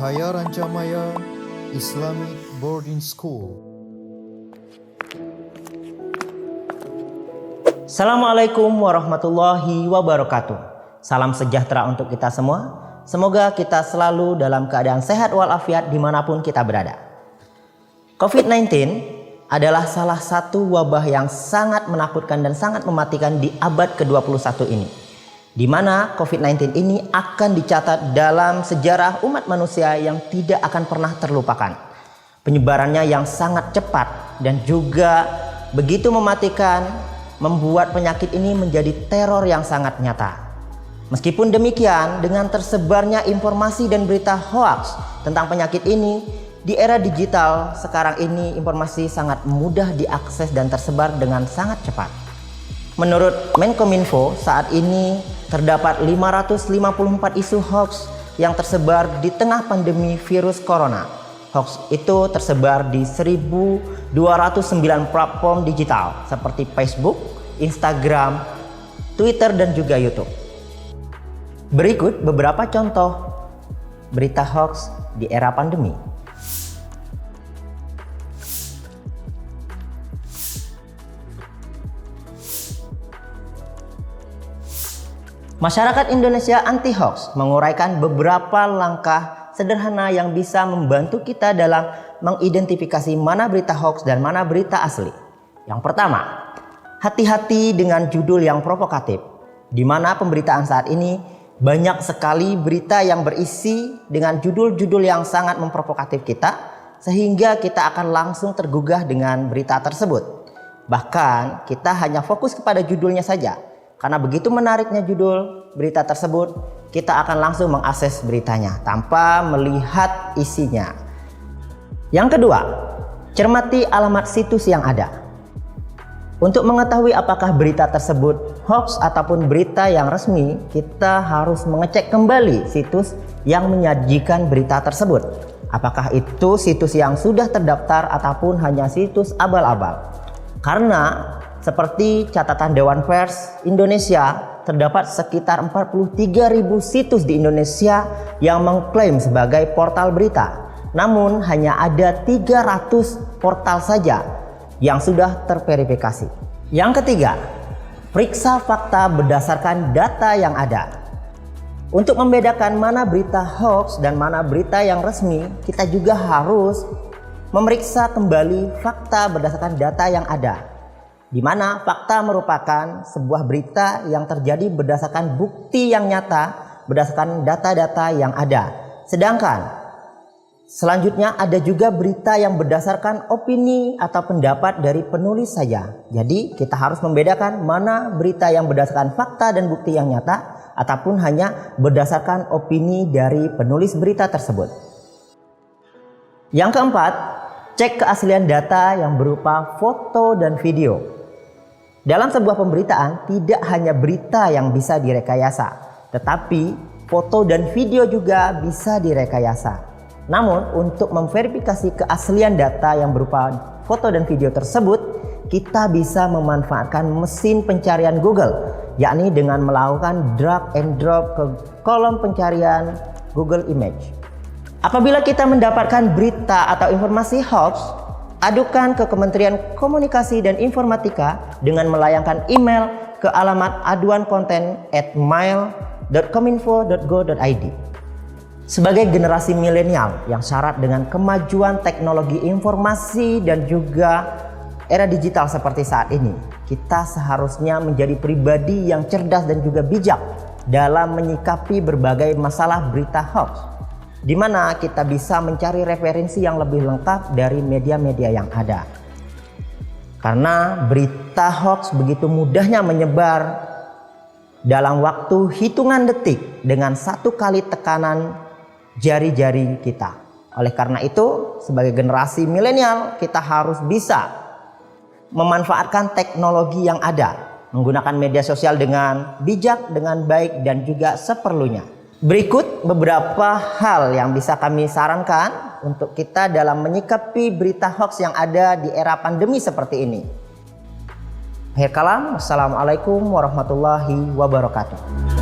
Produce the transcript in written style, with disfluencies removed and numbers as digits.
Cahaya Rancamaya Islamic Boarding School. Assalamualaikum warahmatullahi wabarakatuh. Salam sejahtera untuk kita semua. Semoga kita selalu dalam keadaan sehat walafiat dimanapun kita berada. COVID-19 adalah salah satu wabah yang sangat menakutkan dan sangat mematikan di abad ke-21 ini, di mana COVID-19 ini akan dicatat dalam sejarah umat manusia yang tidak akan pernah terlupakan. Penyebarannya yang sangat cepat dan juga begitu mematikan membuat penyakit ini menjadi teror yang sangat nyata. Meskipun demikian, dengan tersebarnya informasi dan berita hoaks tentang penyakit ini, di era digital sekarang ini informasi sangat mudah diakses dan tersebar dengan sangat cepat. Menurut Menkominfo, saat ini terdapat 554 isu hoax yang tersebar di tengah pandemi virus corona. Hoax itu tersebar di 1.209 platform digital seperti Facebook, Instagram, Twitter, dan juga YouTube. Berikut beberapa contoh berita hoax di era pandemi. Masyarakat Indonesia Anti-Hoax menguraikan beberapa langkah sederhana yang bisa membantu kita dalam mengidentifikasi mana berita hoax dan mana berita asli. Yang pertama, hati-hati dengan judul yang provokatif, di mana pemberitaan saat ini banyak sekali berita yang berisi dengan judul-judul yang sangat memprovokatif kita, sehingga kita akan langsung tergugah dengan berita tersebut. Bahkan kita hanya fokus kepada judulnya saja. Karena begitu menariknya judul berita tersebut, kita akan langsung mengakses beritanya tanpa melihat isinya. Yang kedua, cermati alamat situs yang ada. Untuk mengetahui apakah berita tersebut hoax ataupun berita yang resmi, kita harus mengecek kembali situs yang menyajikan berita tersebut. Apakah itu situs yang sudah terdaftar ataupun hanya situs abal-abal. Karena seperti catatan Dewan Pers Indonesia, terdapat sekitar 43.000 situs di Indonesia yang mengklaim sebagai portal berita. Namun hanya ada 300 portal saja yang sudah terverifikasi. Yang ketiga, periksa fakta berdasarkan data yang ada. Untuk membedakan mana berita hoax dan mana berita yang resmi, kita juga harus memeriksa kembali fakta berdasarkan data yang ada, di mana fakta merupakan sebuah berita yang terjadi berdasarkan bukti yang nyata, berdasarkan data-data yang ada. Sedangkan selanjutnya ada juga berita yang berdasarkan opini atau pendapat dari penulis saja. Jadi kita harus membedakan mana berita yang berdasarkan fakta dan bukti yang nyata, ataupun hanya berdasarkan opini dari penulis berita tersebut. Yang keempat, cek keaslian data yang berupa foto dan video. Dalam sebuah pemberitaan, tidak hanya berita yang bisa direkayasa, tetapi foto dan video juga bisa direkayasa. Namun, untuk memverifikasi keaslian data yang berupa foto dan video tersebut, kita bisa memanfaatkan mesin pencarian Google, yakni dengan melakukan drag and drop ke kolom pencarian Google Image. Apabila kita mendapatkan berita atau informasi hoax, adukan ke Kementerian Komunikasi dan Informatika dengan melayangkan email ke alamat aduankonten@mail.kominfo.go.id. Sebagai generasi milenial yang syarat dengan kemajuan teknologi informasi dan juga era digital seperti saat ini, kita seharusnya menjadi pribadi yang cerdas dan juga bijak dalam menyikapi berbagai masalah berita hoax, di mana kita bisa mencari referensi yang lebih lengkap dari media-media yang ada. Karena berita hoax begitu mudahnya menyebar dalam waktu hitungan detik dengan satu kali tekanan jari-jari kita. Oleh karena itu, sebagai generasi milenial, kita harus bisa memanfaatkan teknologi yang ada, menggunakan media sosial dengan bijak, dengan baik, dan juga seperlunya. Berikut beberapa hal yang bisa kami sarankan untuk kita dalam menyikapi berita hoax yang ada di era pandemi seperti ini. Akhir kalam, wassalamualaikum warahmatullahi wabarakatuh.